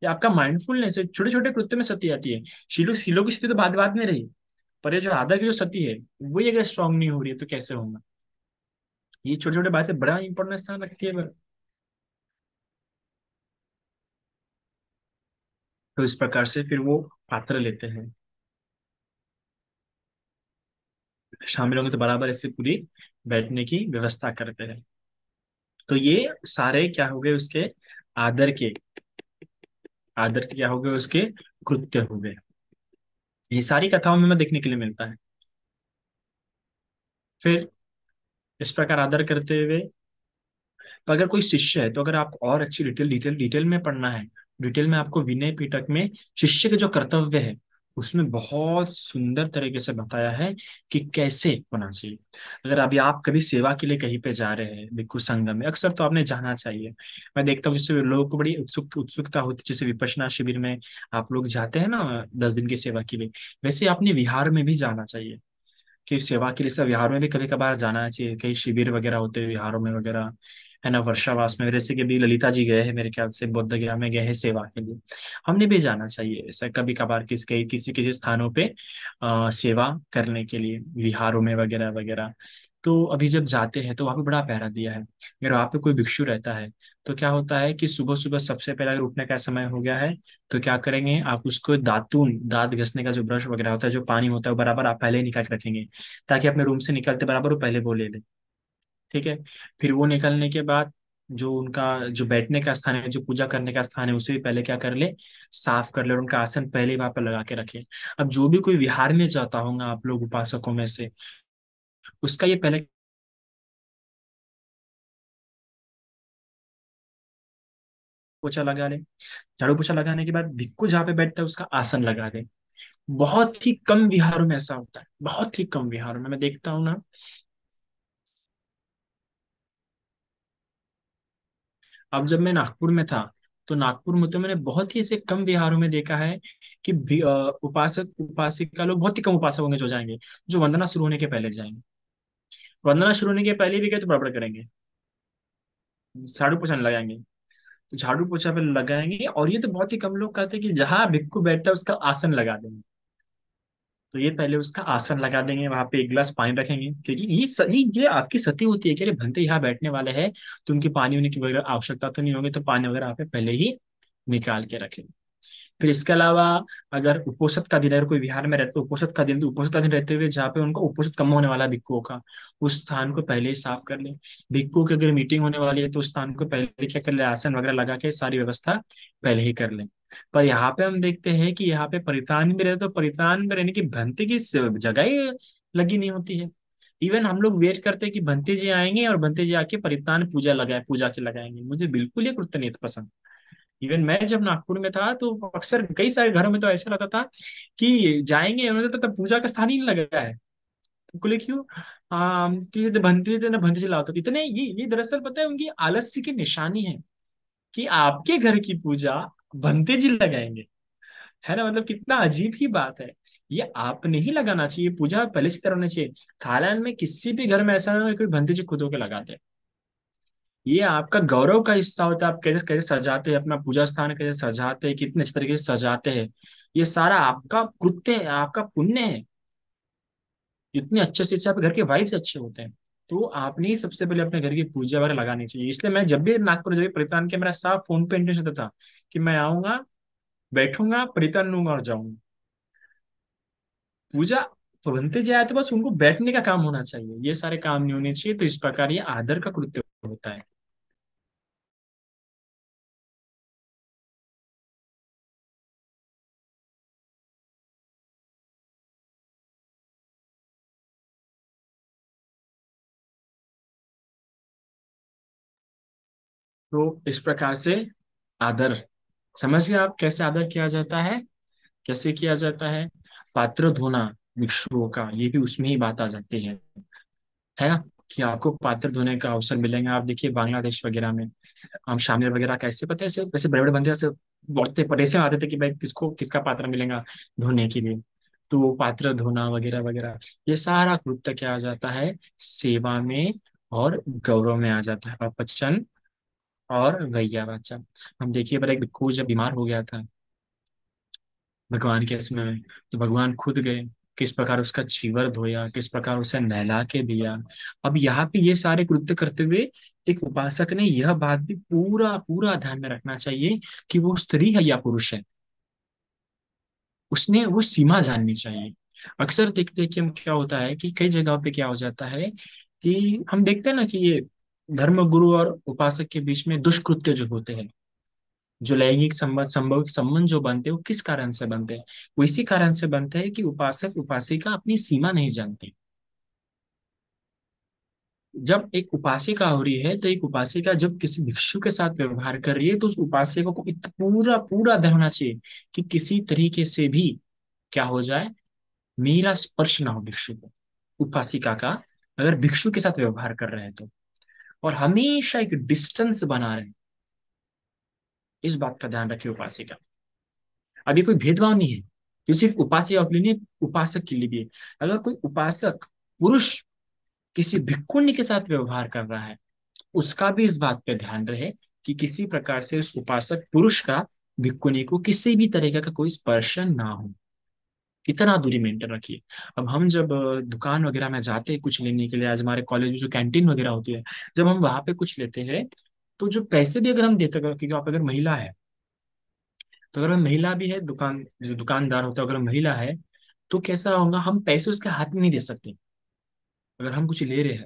ये आपका माइंडफुलनेस है, छोटे छोटे कृत्य में सती आती है। शीलो की स्थिति तो बाद बाद में रही, पर ये जो आदर की जो सती है, वही अगर स्ट्रांग नहीं हो रही है तो कैसे होगा। ये छोटे छोटे बातें बड़ा इंपॉर्टेंस स्थान रखती है। तो इस प्रकार से फिर वो पात्र लेते हैं, शामिल होंगे तो बराबर ऐसे पूरी बैठने की व्यवस्था करते हैं। तो ये सारे क्या हो गए उसके आदर के, आदर के क्या हो गए उसके कृत्य हो गए। ये सारी कथाओं में हमें देखने के लिए मिलता है। फिर इस प्रकार आदर करते हुए, तो अगर कोई शिष्य है तो अगर आप और अच्छी डिटेल में पढ़ना है, डिटेल में आपको विनय पिटक में शिष्य के जो कर्तव्य है उसमें बहुत सुंदर तरीके से बताया है कि कैसे होना चाहिए। अगर अभी आप कभी सेवा के लिए कहीं पे जा रहे हैं भिक्षु संघ में, अक्सर तो आपने जाना चाहिए। मैं देखता हूँ जैसे लोगों को बड़ी उत्सुकता होती है, जैसे विपश्यना शिविर में आप लोग जाते हैं ना 10 दिन की सेवा के लिए, वैसे आपने विहार में भी जाना चाहिए। कि सेवा के लिए सब विहारों में भी कभी कभार जाना चाहिए, कई शिविर वगैरह होते हैं विहारों में वगैरह, है ना, वर्षावास में। जैसे कि अभी ललिता जी गए हैं मेरे ख्याल से, बोध गया में गए हैं सेवा के लिए। हमने भी जाना चाहिए ऐसा कभी कभार किसी किसी स्थानों पे सेवा करने के लिए, विहारों में वगैरह वगैरह। तो अभी जब जाते हैं तो वहाँ पे बड़ा पहरा दिया है। अगर वहाँ पे कोई भिक्षु रहता है तो क्या होता है कि सुबह सुबह सबसे पहले अगर उठने का समय हो गया है तो क्या करेंगे, आप उसको दातून, दांत घसने का जो ब्रश वगैरह होता है, जो पानी होता है वो बराबर आप पहले ही निकाल के रखेंगे, ताकि अपने रूम से निकलते बराबर वो पहले वो ले ले। ठीक है। फिर वो निकलने के बाद जो उनका जो बैठने का स्थान है, जो पूजा करने का स्थान है, उसे भी पहले क्या कर ले, साफ कर ले, और उनका आसन पहले ही वहां पर लगा के रखे। अब जो भी कोई विहार में जाता होगा आप लोग उपासकों में से, उसका ये पहले पोछा लगा ले। झाड़ू पोछा लगाने के बाद भिक्खु जहाँ पे बैठता है उसका आसन लगा दे। बहुत ही कम विहारों में ऐसा होता है, बहुत ही कम विहारों में मैं देखता हूँ ना। अब जब मैं नागपुर में था, तो नागपुर में तो मैंने बहुत ही ऐसे कम विहारों में देखा है कि उपासक उपासिका लोग बहुत ही कम उपासक होंगे जो जाएंगे, जो वंदना शुरू होने के पहले जाएंगे। वंदना शुरू होने के पहले भी गए तो बड़बड़ करेंगे, झाड़ू पोछा नहीं लगाएंगे। तो झाड़ू पोछा पे लगाएंगे, और ये तो बहुत ही कम लोग कहते हैं कि जहाँ भिक्खु बैठता है उसका आसन लगा देंगे। तो ये पहले उसका आसन लगा देंगे, वहां पे एक गिलास पानी रखेंगे, क्योंकि ये आपकी सती होती है कि अरे भंते यहाँ बैठने वाले हैं, तो उनकी पानी होने की वगैरह आवश्यकता तो नहीं होगी, तो पानी वगैरह आप पहले ही निकाल के रखेंगे। फिर इसके अलावा, अगर उपोषित का दिन, अगर कोई विहार में रहते उपोषित का दिन, तो उपोषित का दिन रहते हुए जहाँ पे उनको उपोषित कम होने वाला है भिक्षुओं का, उस स्थान को पहले ही साफ कर ले। भिक्षुओं की अगर मीटिंग होने वाली है तो उस स्थान को पहले क्या कर ले, आसन वगैरह लगा के सारी व्यवस्था पहले ही कर ले। पर यहाँ पे हम देखते हैं कि यहाँ पे परित्राण में रहते, तो परित्राण में रहने की भंते की जगह ही लगी नहीं होती है। इवन हम लोग वेट करते हैं कि भंते जी आएंगे और भंते जी आके परित्राण पूजा लगाए, पूजा के लगाएंगे। मुझे बिल्कुल ये कृत्य नहीं पसंद। इवन मैं जब नागपुर में था तो अक्सर कई सारे घरों में तो ऐसा रहता था कि जाएंगे, उन्होंने तो तब पूजा का स्थान ही नहीं लगा है। तो बोले क्यों? हाँ, भंती थे ना, भंती चलाओ। तो इतने ये दरअसल पता है उनकी आलस्य की निशानी है कि आपके घर की पूजा भंते जी लगाएंगे। है ना, मतलब कितना अजीब ही बात है। ये आपने ही लगाना चाहिए, पूजा पहले से तरह होनी चाहिए। थाईलैंड में किसी भी घर में ऐसा ना हो कि कोई भंते जी खुद होके लगाते हैं। ये आपका गौरव का हिस्सा होता है, आप कैसे कैसे सजाते हैं अपना पूजा स्थान, कैसे सजाते हैं, कितने अच्छे तरीके से सजाते हैं। ये सारा आपका कृत्य है, आपका पुण्य है। जितने अच्छे से आपके घर के वाइब्स अच्छे होते हैं, तो आपने ही सबसे पहले अपने घर की पूजा वगैरह लगानी चाहिए। इसलिए मैं जब भी नागपुर, जब भी परित्राण किया, मेरा साफ फोन पे इंटेंशन था कि मैं आऊंगा, बैठूंगा, परित्राण लूंगा और जाऊंगा। पूजा तो बनते जाए तो बस उनको बैठने का काम होना चाहिए, ये सारे काम नहीं होने चाहिए। तो इस प्रकार ये आदर का कृत्य होता है। तो इस प्रकार से आदर, समझ गए आप कैसे आदर किया जाता है, कैसे किया जाता है। पात्र धोना भिक्षुओं का, ये भी उसमें ही बात आ जाती है ना, कि आपको पात्र धोने का अवसर मिलेगा। आप देखिए बांग्लादेश वगैरह में हम शामिल वगैरह कैसे, पता है, ऐसे वैसे बड़े बड़े बंदे ऐसे बहुत परेशान आते थे कि भाई किसको किसका पात्र मिलेगा धोने के लिए। तो वो पात्र धोना वगैरह वगैरह, ये सारा कृत्य क्या आ जाता है, सेवा में और गौरव में आ जाता है। और पचन और वैया वाचा, हम देखिए पर एक भिक्खु जब बीमार हो गया था भगवान के समय में, तो भगवान खुद गए, किस प्रकार उसका चीवर धोया, किस प्रकार उसे नहला के दिया। अब यहाँ पे ये सारे कृत्य करते हुए एक उपासक ने यह बात भी पूरा पूरा ध्यान में रखना चाहिए कि वो स्त्री है या पुरुष है, उसने वो सीमा जाननी चाहिए। अक्सर देखते हैं कि हम क्या होता है कि कई जगहों पे क्या हो जाता है कि हम देखते हैं ना कि ये धर्म गुरु और उपासक के बीच में दुष्कृत्य जो होते हैं, जो लैंगिक संबंध जो बनते हैं, वो किस कारण से बनते हैं? वो इसी कारण से बनते हैं कि उपासक उपासिका अपनी सीमा नहीं जानती। जब एक उपासिका हो रही है, तो एक उपासिका जब किसी भिक्षु के साथ व्यवहार कर रही है, तो उस उपासिका को पूरा पूरा ध्यान होना चाहिए कि किसी तरीके से भी क्या हो जाए, मेरा स्पर्श ना हो भिक्षु को, उपासिका का, अगर भिक्षु के साथ व्यवहार कर रहे हैं तो। और हमेशा एक डिस्टेंस बना रहे, इस बात का ध्यान रखिए उपासिका। अब ये कोई भेदभाव नहीं है, ये सिर्फ उपासिका के लिए नहीं, उपासक के लिए भी है। अगर कोई उपासक पुरुष किसी भिक्षुणी के साथ व्यवहार कर रहा है, उसका भी इस बात पे ध्यान रहे कि किसी प्रकार से उस उपासक पुरुष का भिक्षुणी को किसी भी तरीके का कोई स्पर्श ना हो। इतना दूरी मेंटेन रखिए। अब हम जब दुकान वगैरह में जाते हैं कुछ लेने के लिए, आज हमारे कॉलेज में जो कैंटीन वगैरह होती है, जब हम वहां पे कुछ लेते हैं, तो जो पैसे भी अगर हम देते हैं, क्योंकि आप अगर महिला है, तो अगर महिला भी है, जो दुकानदार होता है अगर महिला है, तो कैसा होगा, हम पैसे उसके हाथ में नहीं दे सकते अगर हम कुछ ले रहे हैं।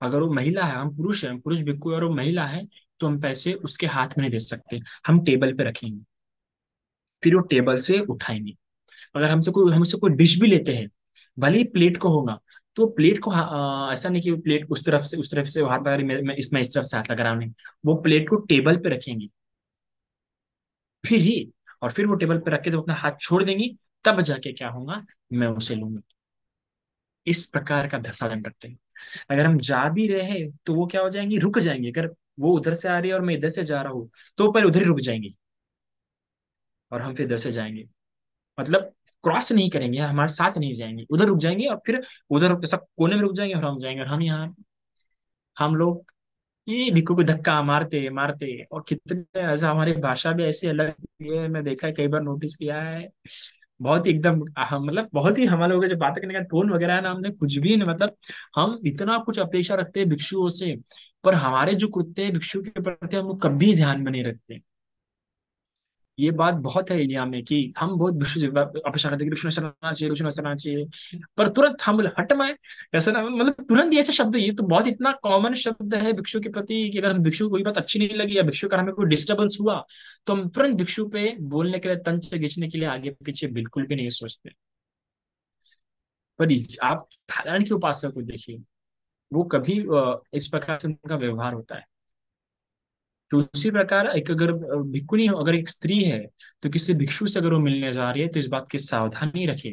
अगर वो महिला है, हम पुरुष हैं, हम पुरुष भिक्षु है और वो महिला है, तो हम पैसे उसके हाथ में नहीं दे सकते, हम टेबल पे रखेंगे, फिर वो टेबल से उठाएंगे। अगर हमसे कोई डिश भी लेते हैं, भले ही प्लेट को होगा, तो प्लेट को ऐसा नहीं कि वो प्लेट उस तरफ से हाथ लगा रही, मैं इसमें इस तरफ से हाथ लगा रहा हूं, नहीं, वो प्लेट को टेबल पे रखेंगी, फिर ही, और फिर वो टेबल पे रख के जब अपना हाथ छोड़ देंगी, तब जाके क्या होगा, मैं उसे लूंगी। इस प्रकार का धसाधन करते हैं। अगर हम जा भी रहे हैं तो वो क्या हो जाएंगी, रुक जाएंगे। अगर वो उधर से आ रही है और मैं इधर से जा रहा हूँ, तो वो पहले उधर ही रुक जाएंगी और हम फिर इधर से जाएंगे। मतलब क्रॉस नहीं करेंगे, हमारे साथ नहीं जाएंगे, उधर रुक जाएंगे और फिर उधर सब कोने में रुक जाएंगे और हम जाएंगे, और हम यहाँ, हम लोग ये भिक्खू को धक्का मारते मारते, और कितने ऐसा, हमारी भाषा भी ऐसी अलग है, मैं देखा है, कई बार नोटिस किया है। बहुत ही एकदम मतलब बहुत ही हमारे लोगों का जो बात करने का टोन वगैरह है ना, हमने कुछ भी नहीं, मतलब हम इतना कुछ अपेक्षा रखते हैं भिक्षुओं से, पर हमारे जो कुत्ते हैं भिक्षु के प्रति हम लोग कभी ध्यान में नहीं रखते। ये बात बहुत है इंडिया में कि हम बहुत विष्णु जी अपेक्षा करते हैं कि विष्णु ऐसा रहना चाहिए, विष्णु ऐसा रहना चाहिए, पर तुरंत हम बोले हट माए, ऐसा ना, मतलब तुरंत ही ऐसे शब्द, ये तो बहुत इतना कॉमन शब्द है भिक्षु के प्रति कि अगर हम भिक्षु को कोई बात अच्छी नहीं लगी या भिक्षु का हमें कोई डिस्टर्बेंस हुआ, तो हम तुरंत भिक्षु पे बोलने के लिए, तंज से खींचने के लिए आगे पीछे बिल्कुल भी नहीं सोचते। पर आप थाईलैंड के उपासक को देखिए, वो कभी इस प्रकार से उनका व्यवहार होता है। तो उसी प्रकार एक अगर भिक्षुनी हो, अगर एक स्त्री है, तो किसी भिक्षु से अगर वो मिलने जा रही है, तो इस बात की सावधानी रखे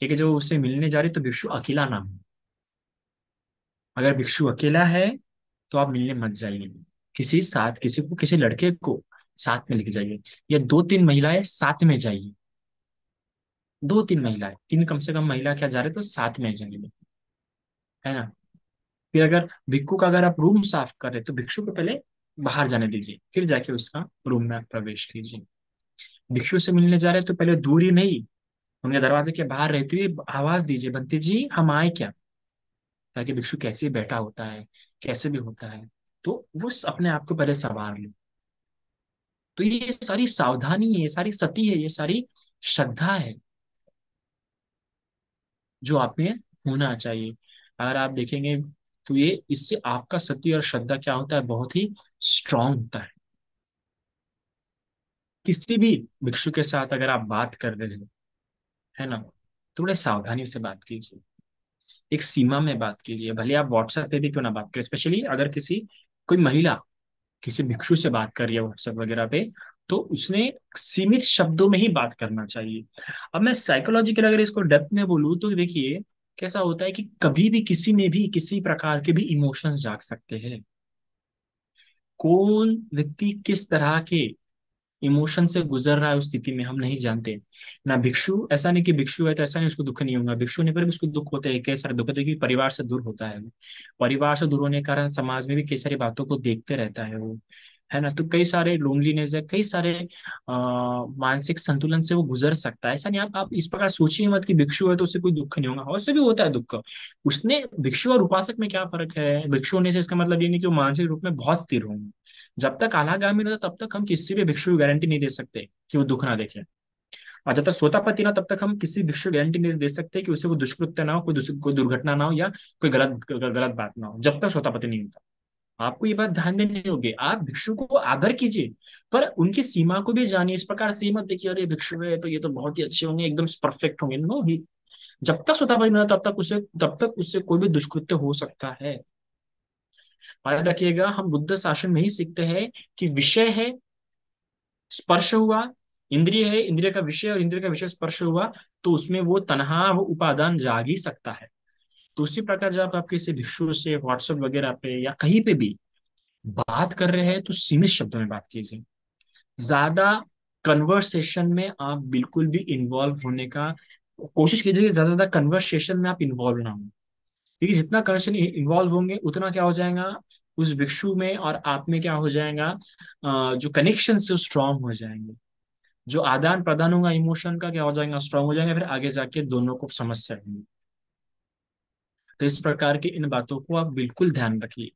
कि जो उससे मिलने जा रही है तो भिक्षु अकेला ना हो। अगर भिक्षु अकेला है तो आप मिलने मत जाइए, किसी लड़के को साथ में लेके जाइए, या दो तीन महिलाएं साथ में जाइए। दो तीन महिलाएं, तीन कम से कम महिला क्या जा रहे तो साथ में जाइए, है ना। फिर अगर भिक्षु का अगर आप रूम साफ कर रहे तो भिक्षु को पहले बाहर जाने दीजिए, फिर जाके उसका रूम में आप प्रवेश कीजिए। भिक्षु से मिलने जा रहे तो पहले दूर ही नहीं, उनके दरवाजे के बाहर रहते हुए आवाज दीजिए, बंटी जी हम आए क्या, ताकि भिक्षु कैसे बैठा होता है, कैसे भी होता है, तो वो अपने आप को पहले संवार ले। तो ये सारी सावधानी है, ये सारी सती है, ये सारी श्रद्धा है जो आप में होना चाहिए। अगर आप देखेंगे तो ये इससे आपका सती और श्रद्धा क्या होता है, बहुत ही स्ट्रांग होता किसी भी भिक्षु के साथ अगर आप बात कर रहे हो, है ना, थोड़े सावधानी से बात कीजिए, एक सीमा में बात कीजिए, भले आप व्हाट्सएप पे भी क्यों ना बात करें, स्पेशली अगर कोई महिला किसी भिक्षु से बात कर रही है व्हाट्सएप वगैरह पे, तो उसने सीमित शब्दों में ही बात करना चाहिए। अब मैं साइकोलॉजिकल अगर इसको डेप्थ में बोलूँ तो देखिए, कैसा होता है कि कभी भी किसी में भी किसी प्रकार के भी इमोशंस जाग सकते हैं। कौन व्यक्ति किस तरह के इमोशन से गुजर रहा है उस स्थिति में हम नहीं जानते। ना भिक्षु, ऐसा नहीं कि भिक्षु है तो ऐसा नहीं उसको दुख नहीं होगा, भिक्षु होने पर भी उसको दुख होते हैं, कई सारे दुख होते हैं, क्योंकि परिवार से दूर होता है वो। परिवार से दूर होने के कारण समाज में भी कई सारी बातों को देखते रहता है वो, है ना। तो कई सारे लोनलीनेस है, कई सारे मानसिक संतुलन से वो गुजर सकता है। ऐसा नहीं, आप इस प्रकार सोचिए मत कि भिक्षु है तो उसे कोई दुख नहीं होगा, और उससे भी होता है दुख। उसने भिक्षु और उपासक में क्या फर्क है, भिक्षु होने से इसका मतलब ये नहीं कि वो मानसिक रूप में बहुत स्थिर होंगे। जब तक अनागामी रहता तब तक हम किसी भी भिक्षु को गारंटी नहीं दे सकते कि वो दुख ना देखे, और जब तक सोतापति ना, तब तक हम किसी भिक्षु को गारंटी नहीं दे सकते कि उससे कोई दुष्कृत्य ना हो, कोई दुर्घटना ना हो, या कोई गलत गलत बात ना हो, जब तक सोतापति नहीं होता। आपको ये बात ध्यान देनी होगी, आप भिक्षु को आदर कीजिए, पर उनकी सीमा को भी जानिए। इस प्रकार से मत देखिए अरे भिक्षु है तो ये तो बहुत ही अच्छे होंगे, एकदम परफेक्ट होंगे, नो ही। जब तक सोतापति नहीं होता तब तक उससे कोई भी दुष्कृत्य हो सकता है। और याद रखिएगा, हम बुद्ध शासन में ही सीखते हैं कि विषय है, स्पर्श हुआ, इंद्रिय है, इंद्रिय का विषय और इंद्रिय का विषय स्पर्श हुआ, तो उसमें वो तन्हा, वो उपादान जाग ही सकता है। तो उसी प्रकार जब आप किसी भिक्षु से व्हाट्सएप वगैरह पे या कहीं पे भी बात कर रहे हैं तो सीमित शब्दों में बात कीजिए। ज्यादा कन्वर्सेशन में आप बिल्कुल भी इन्वॉल्व होने का कोशिश कीजिए कि ज्यादा ज्यादा कन्वर्सेशन में आप इन्वॉल्व ना हो, क्योंकि जितना कन्वर्सेशन इन्वॉल्व होंगे उतना क्या हो जाएगा, उस भिक्षु में और आप में क्या हो जाएगा, जो कनेक्शन से स्ट्रांग हो जाएंगे, जो आदान प्रदान होगा इमोशन का क्या हो जाएगा, स्ट्रांग हो जाएगा, फिर आगे जाके दोनों को समस्या होगी। तो इस प्रकार की इन बातों को आप बिल्कुल ध्यान रखिए।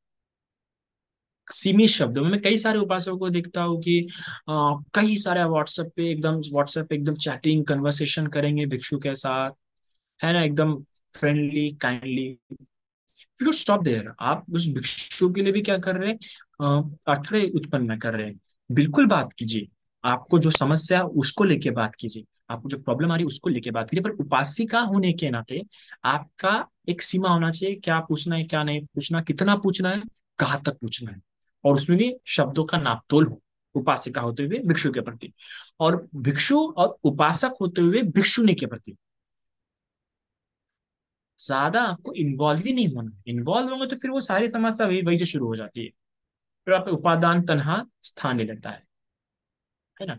सीमित शब्दों में, मैं कई सारे उपासकों को देखता हूँ कि कई सारे व्हाट्सएप पे एकदम चैटिंग कन्वर्सेशन करेंगे भिक्षु के साथ, है ना, एकदम friendly kindly, you stop there. आप उस भिक्षु के लिए भी क्या कर रहे हैं, अथड़े उत्पन्न कर रहे हैं। बिल्कुल बात कीजिए, आपको जो समस्या है उसको लेके बात कीजिए, आपको जो प्रॉब्लम आ रही है उसको लेके बात कीजिए, पर उपासिका होने के नाते आपका एक सीमा होना चाहिए, क्या पूछना है क्या नहीं पूछना, कितना पूछना है, कहाँ तक पूछना है, और उसमें भी शब्दों का नापतोल हो, उपासिका होते हुए भिक्षु के प्रति, और भिक्षु और उपासक होते हुए भिक्षुनी के प्रति। ज्यादा आपको इन्वॉल्व ही नहीं होना, इन्वॉल्व होंगे तो फिर वो सारी समस्या वही वही से शुरू हो जाती है, फिर आप उपादान तन्हा स्थान ले लेता है ना।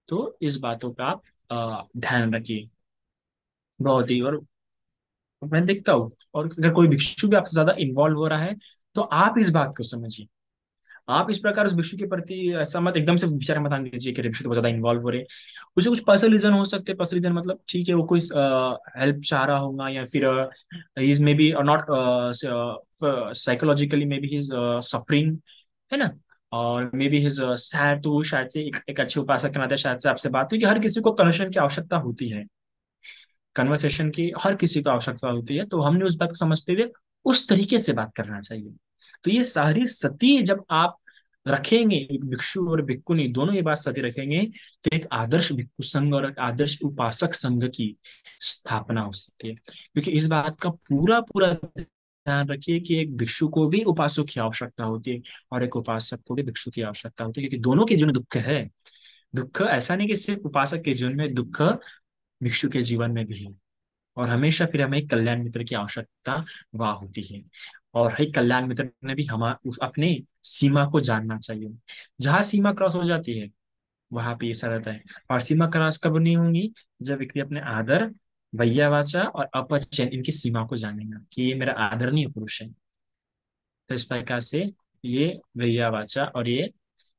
तो इस बातों का आप ध्यान रखिए बहुत ही। और मैं देखता हूँ, और अगर कोई भिक्षु भी आपसे ज्यादा इन्वॉल्व हो रहा है तो आप इस बात को समझिए, आप इस प्रकार उस भिक्षु के प्रति ऐसा मत एकदम से विचार मत आने दीजिए कि भिक्षु तो बहुत ज्यादा इन्वॉल्व हो रहे हैं। उसे कुछ पर्सनल रीजन हो सकते हैं, पर्सनल रीजन मतलब ठीक है वो कोई हेल्प चाह रहा होगा, या फिर is may be not psychologically may be his suffering, है ना, और मे बी हिज सैड, तो वो शायद से एक अच्छे उपासक के नाते शायद से आपसे बात हुई कि हर किसी को कनेक्शन की आवश्यकता होती है, कन्वर्सेशन की हर किसी को आवश्यकता होती है, तो हमने उस बात को समझते हुए उस तरीके से बात करना चाहिए। तो ये सारी सती जब आप रखेंगे, एक भिक्षु और भिक्षुनी दोनों ये बात सती रखेंगे, तो एक आदर्श भिक्षु संघ और एक आदर्श उपासक संघ की स्थापना हो सकती है। क्योंकि इस बात का पूरा पूरा ध्यान रखिए कि एक भिक्षु को भी उपासक की आवश्यकता होती है, और एक उपासक को भी भिक्षु की आवश्यकता होती है, क्योंकि दोनों के जीवन में दुख है। दुख ऐसा नहीं कि सिर्फ उपासक के जीवन में दुख, भिक्षु के जीवन में भी है। और हमेशा फिर हमें एक कल्याण मित्र की आवश्यकता वह होती है, और हर कल्याण मित्र ने भी हम अपने सीमा को जानना चाहिए। जहां सीमा क्रॉस हो जाती है वहां पे ये सब रहता है। और सीमा क्रॉस कब नहीं होंगी, जब व्यक्ति अपने आदर, वैयावाचा और अपचयन इनकी सीमा को जानेगा कि ये मेरा आदरणीय पुरुष है। तो इस प्रकार से ये वैयावाचा और ये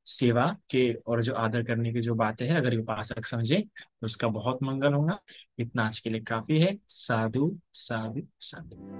सेवा के और जो आदर करने की जो बातें हैं, अगर ये उपासक समझे तो उसका बहुत मंगल होगा। इतना आज के लिए काफी है। साधु साधु साधु।